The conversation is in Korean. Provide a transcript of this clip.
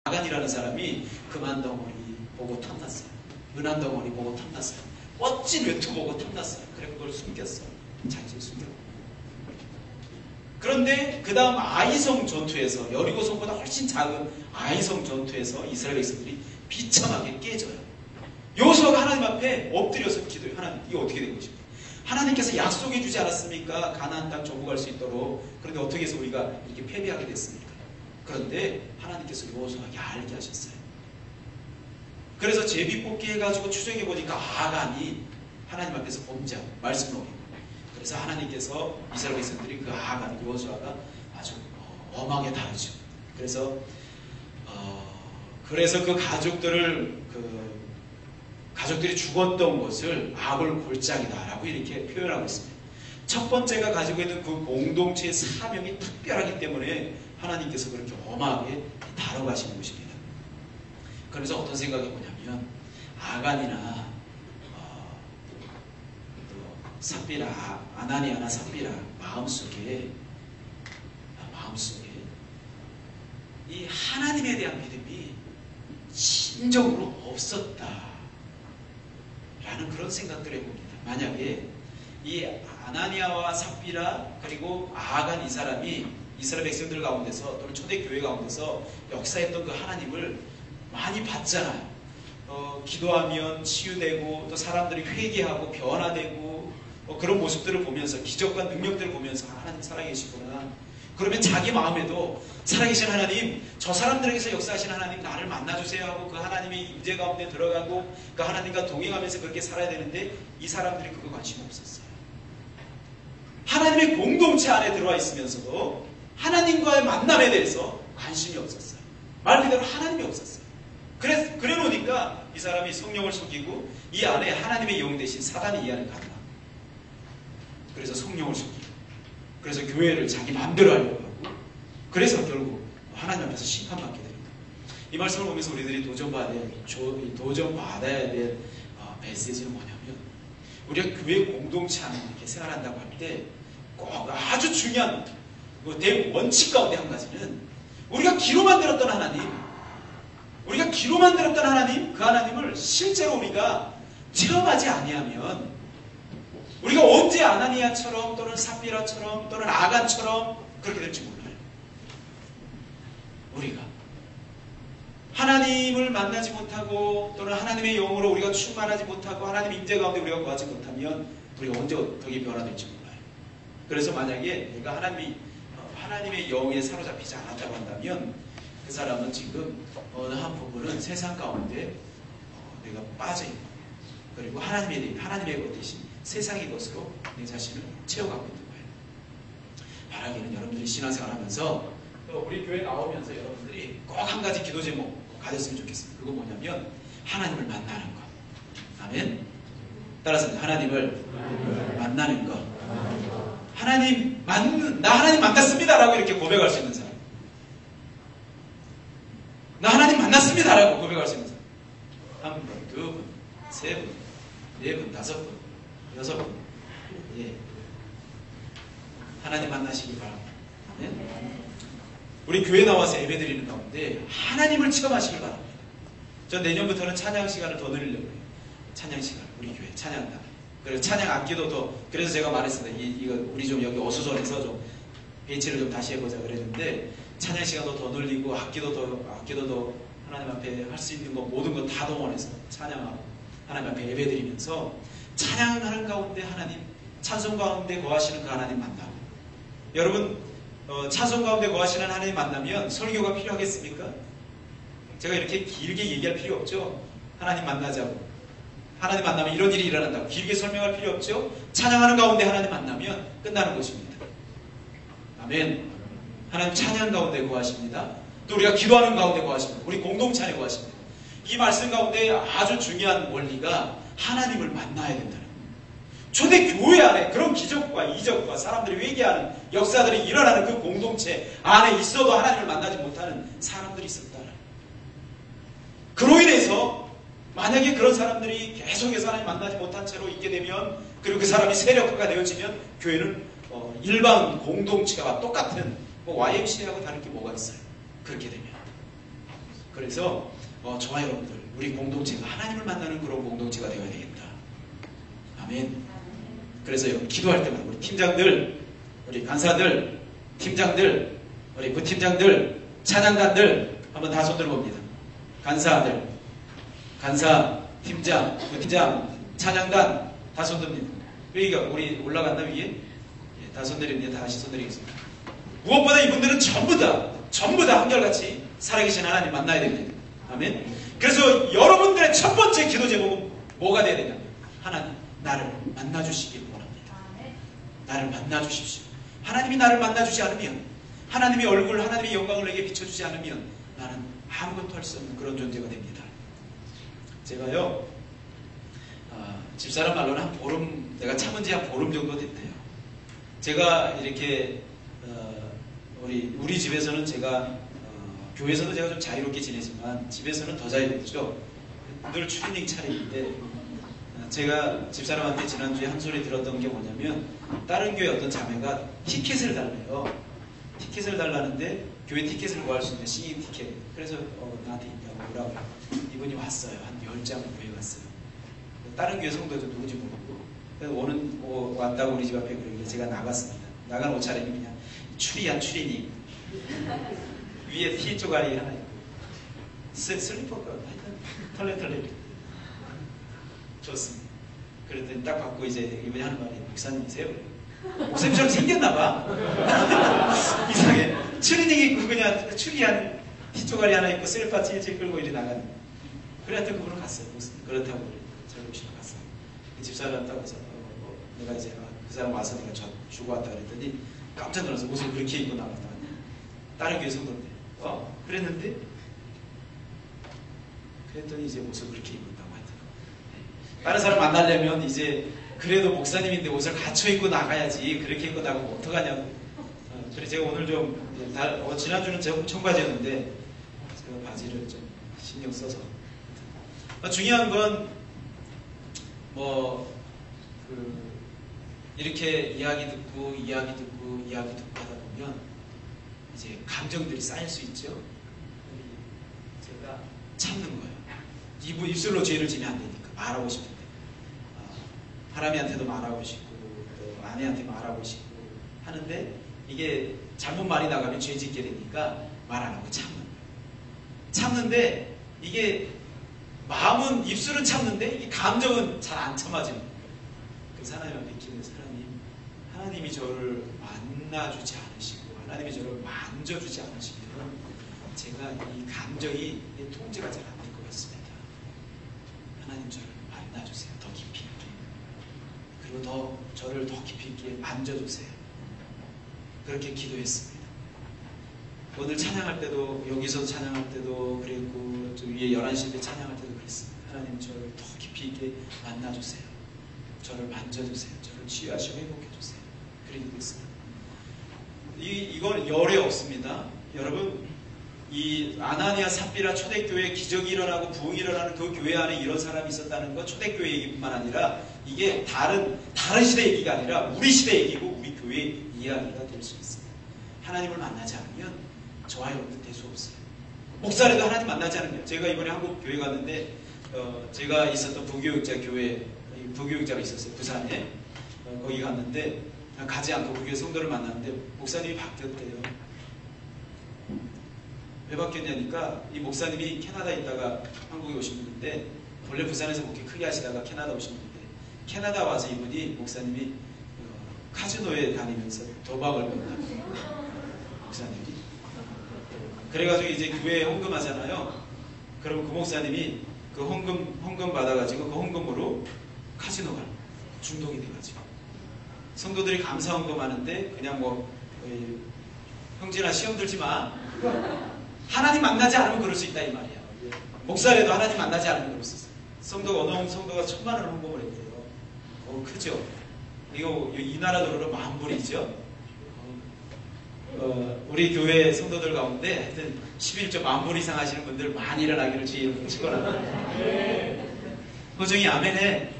아간이라는 사람이 금한덩어리 보고 탐났어요. 은한덩어리 보고 탐났어요. 멋진 외투 보고 탐났어요. 그래 그걸 숨겼어요. 자기 집에 숨겼고. 그런데 그 다음 아이성 전투에서, 여리고성보다 훨씬 작은 아이성 전투에서 이스라엘 백성들이 비참하게 깨져요. 여호수아가 하나님 앞에 엎드려서 기도해요. 하나님, 이거 어떻게 된 것입니까? 하나님께서 약속해 주지 않았습니까? 가나안 땅 정복할 수 있도록. 그런데 어떻게 해서 우리가 이렇게 패배하게 됐습니까? 그런데 하나님께서 여호수아에게 알게 하셨어요. 그래서 제비뽑기 해가지고 추적해 보니까 아간이 하나님 앞에서 범죄하고 말씀을 어기고, 그래서 하나님께서 이스라엘 백성들이 그 아간, 여호수아가 아주 엄하게 다루죠. 그래서 그 가족들이 죽었던 것을 아골 골짜기다라고 이렇게 표현하고 있습니다. 첫 번째가 가지고 있는 그 공동체의 사명이 특별하기 때문에 하나님께서 그렇게 엄하게 다뤄가시는 것입니다. 그래서 어떤 생각이 뭐냐면, 아간이나 삽비라, 아나니아나 삽비라 마음속에 이 하나님에 대한 믿음이 진정으로 없었다 라는 그런 생각들을 해봅니다. 만약에 이 아나니아와 삽비라 그리고 아간, 이 사람이 이스라엘 백성들 가운데서 또는 초대교회 가운데서 역사했던 그 하나님을 많이 봤잖아요. 기도하면 치유되고 또 사람들이 회개하고 변화되고 그런 모습들을 보면서, 기적과 능력들을 보면서 하나님 살아계시구나. 그러면 자기 마음에도 살아계신 하나님, 저 사람들에게서 역사하신 하나님 나를 만나주세요 하고 그 하나님의 임재 가운데 들어가고 그 하나님과 동행하면서 그렇게 살아야 되는데, 이 사람들이 그거 관심 없었어요. 하나님의 공동체 안에 들어와 있으면서도 하나님과의 만남에 대해서 관심이 없었어요. 말 그대로 하나님이 없었어요. 그래 놓으니까 이 사람이 성령을 속이고 이 안에 하나님의 영 대신 사단이 이 안에 간다. 그래서 성령을 속이고, 그래서 교회를 자기 마음대로 하려고 하고, 그래서 결국 하나님 앞에서 심판받게 됩니다. 이 말씀을 보면서 우리들이 도전받아야 될 메시지는 뭐냐면, 우리가 교회 공동체 안에 이렇게 생활한다고 할 때 꼭 아주 중요한 대원칙 가운데 한 가지는, 우리가 기로만 들었던 하나님, 그 하나님을 실제로 우리가 체험하지 아니하면, 우리가 언제 아나니아처럼 또는 삽비라처럼 또는 아간처럼 그렇게 될지 몰라요. 우리가 하나님을 만나지 못하고 또는 하나님의 영으로 우리가 충만하지 못하고 하나님의 임재 가운데 우리가 거하지 못하면 우리가 언제 어떻게 변화될지 몰라요. 그래서 만약에 내가 하나님의 영에 사로잡히지 않았다고 한다면 그 사람은 지금 어느 한 부분은 세상 가운데 내가 빠져있고, 그리고 하나님의 것 대신 세상의 것으로 내 자신을 채워가고 있는 거예요. 바라기는 여러분들이 신앙생활 하면서 또 우리 교회 나오면서 여러분들이 꼭 한 가지 기도 제목 가졌으면 좋겠습니다. 그건 뭐냐면 하나님을 만나는 것. 아멘. 따라서 하나님을 만나는 것. 나 하나님 만났습니다 라고 이렇게 고백할 수 있는 사람. 나 하나님 만났습니다 라고 고백할 수 있는 사람. 한 분, 두 분, 세 분, 네 분, 다섯 분, 여섯 분. 예. 하나님 만나시기 바랍니다. 우리 교회 나와서 예배 드리는 가운데 하나님을 체험하시기 바랍니다. 전 내년부터는 찬양 시간을 더 늘리려고 해요. 찬양 시간, 우리 교회 찬양한다. 그래서 찬양 악기도 더, 그래서 제가 말했습니다. 이거 우리 좀 여기 어수선해서 좀 배치를 좀 다시 해보자 그랬는데, 찬양 시간도 더 늘리고 악기도 더 하나님 앞에 할 수 있는 거 모든 거 다 동원해서 찬양하고 하나님 앞에 예배 드리면서 찬양하는 가운데 하나님, 찬송 가운데 거하시는 그 하나님 만나고, 여러분 찬송 가운데 거하시는 하나님 만나면 설교가 필요하겠습니까? 제가 이렇게 길게 얘기할 필요 없죠. 하나님 만나자고, 하나님 만나면 이런 일이 일어난다고 길게 설명할 필요 없죠. 찬양하는 가운데 하나님 만나면 끝나는 것입니다. 아멘. 하나님 찬양 가운데 거하십니다. 또 우리가 기도하는 가운데 거하십니다. 우리 공동체 안에 거하십니다. 이 말씀 가운데 아주 중요한 원리가 하나님을 만나야 된다는 거예요. 초대교회 안에 그런 기적과 이적과 사람들이 회개하는 역사들이 일어나는 그 공동체 안에 있어도 하나님을 만나지 못하는 사람들이 있었다. 그로 인해서 만약에 그런 사람들이 계속해서 하나님 만나지 못한 채로 있게 되면, 그리고 그 사람이 세력화가 되어지면 교회는 일반 공동체와 똑같은 YMCA하고 다를 게 뭐가 있어요. 그렇게 되면 그래서 저와 여러분들 우리 공동체가 하나님을 만나는 그런 공동체가 되어야 되겠다. 아멘. 그래서 기도할 때마다 우리 팀장들, 우리 간사들, 팀장들, 우리 부팀장들, 찬양단들 한번 다 손들어 봅니다. 간사들, 간사, 팀장, 부팀장, 찬양단 다 손듭니다. 여기가 우리 올라갔나 위에? 예, 다 손드립니다. 다시 손드리겠습니다. 무엇보다 이분들은 전부 다 한결같이 살아계신 하나님 만나야 됩니다. 아멘. 그래서 여러분들의 첫 번째 기도 제목은 뭐가 되어야 되냐? 하나님, 나를 만나주시길 원합니다. 나를 만나주십시오. 하나님이 나를 만나주지 않으면, 하나님의 얼굴, 하나님의 영광을 내게 비춰주지 않으면 나는 아무것도 할 수 없는 그런 존재가 됩니다. 제가요, 집사람 말로는 한 보름, 내가 참은 지 한 보름 정도 됐대요. 제가 이렇게 우리 집에서는 제가 교회에서도 제가 좀 자유롭게 지내지만 집에서는 더 자유롭죠. 늘 추리닝 차림인데 제가 집사람한테 지난주에 한 소리 들었던 게 뭐냐면 다른 교회 어떤 자매가 티켓을 달래요. 티켓을 달라는데 교회 티켓을 구할 수 있는 CE 티켓. 그래서 나한테 있다고 오라고 이분이 왔어요. 한 10장을 구해갔어요. 다른 교회 성도도 누군지 모르고 그래서 왔다고 우리 집 앞에 그러길래 제가 나갔습니다. 나간 옷차림이 그냥 추리한 추리닝 위에 티 쪼가리 하나 있고 슬리퍼가 하여튼 털레 좋습니다. 그랬더니 딱 받고 이제 이분이 하는 말이 목사님이세요? 목사님처럼 생겼나봐. 이상해. 추리닝 입고 그냥 추리한 티 쪼가리 하나 입고 슬리퍼 찔찔 끌고 이리 나가는. 그래 하여튼 그분은 갔어요. 그렇다고 저녁시로 갔어요. 집사람 딱 와서 내가 이제 그 사람 와서 내가 주고 왔다 그랬더니 깜짝 놀라서 옷을 그렇게 입고 나갔다 왔냐. 다른 교회 성도인데 그랬는데 그랬더니 이제 옷을 그렇게 입었다고 하더라고요. 다른 사람 만나려면 이제 그래도 목사님인데 옷을 갖춰 입고 나가야지 그렇게 입고 나가면 어떡하냐고. 그래서 제가 오늘 좀 지난주는 제가 청바지였는데 제가 바지를 좀 신경 써서 중요한 건 이렇게 이야기 듣고 하다 보면 이제 감정들이 쌓일 수 있죠. 제가 참는 거예요. 입술로 죄를 지면 안 되니까 말하고 싶은데 하나님한테도 말하고 싶고 또 아내한테 말하고 싶고 하는데 이게 잘못 말이 나가면 죄 짓게 되니까 말 안 하고 참는 거예요. 참는데 이게 마음은 입술은 참는데 이 감정은 잘 안 참아지는 거예요. 그래서 하나님 앞에 기도해서 하나님이 저를 만나주지 않으시고 하나님이 저를 만져주지 않으시면 제가 이 감정이 통제가 잘 안 될 것 같습니다. 하나님 저를 만나주세요. 더 깊이 있게. 그리고 저를 더 깊이 있게 만져주세요. 그렇게 기도했습니다. 오늘 찬양할 때도 여기서 찬양할 때도 그랬고 저 위에 11시 때 찬양할 때도 그랬습니다. 하나님 저를 더 깊이 있게 만나주세요. 저를 만져주세요. 저를 치유하시고 회복해주세요. 그렇게 됐습니다. 이건 열에 없습니다. 여러분 이 아나니아 삽비라 초대교회에 기적이 일어나고 부흥이 일어나는 그 교회 안에 이런 사람이 있었다는 건 초대교회 얘기뿐만 아니라 이게 다른 시대 얘기가 아니라 우리 시대 얘기고 우리 교회 이야기가 될 수 있습니다. 하나님을 만나지 않으면 저와 여러분들 될 수 없어요. 목사라도 하나님 만나지 않으면 제가 이번에 한국 교회 갔는데 제가 있었던 부교육자가 있었어요. 부산에 거기 갔는데 가지 않고 그 교회 성도를 만났는데 목사님이 바뀌었대요. 왜 바뀌었냐니까 이 목사님이 캐나다에 있다가 한국에 오신 분인데 원래 부산에서 목회 크게 하시다가 캐나다 오신 분인데 캐나다 와서 이분이 목사님이 카지노에 다니면서 도박을 건다고 목사님이 그래가지고 이제 교회에 헌금하잖아요. 그럼 그 목사님이 그 헌금 받아가지고 그 헌금으로 카지노 가는 중독이 돼가지고 성도들이 감사 헌금하는데 그냥 형제나 시험 들지 마. 하나님 만나지 않으면 그럴 수 있다 이 말이야. 목사라도 하나님 만나지 않으면 그럴 수 있어요. 어느 성도가 1000만 원을 헌금을 했대요. 크죠? 이거 이 나라 돈으로 10,000불이죠. 우리 교회 성도들 가운데 하여튼 11조 10,000불 이상 하시는 분들 많이 일어나기를 주의 축원합니다. 호중이 아멘해.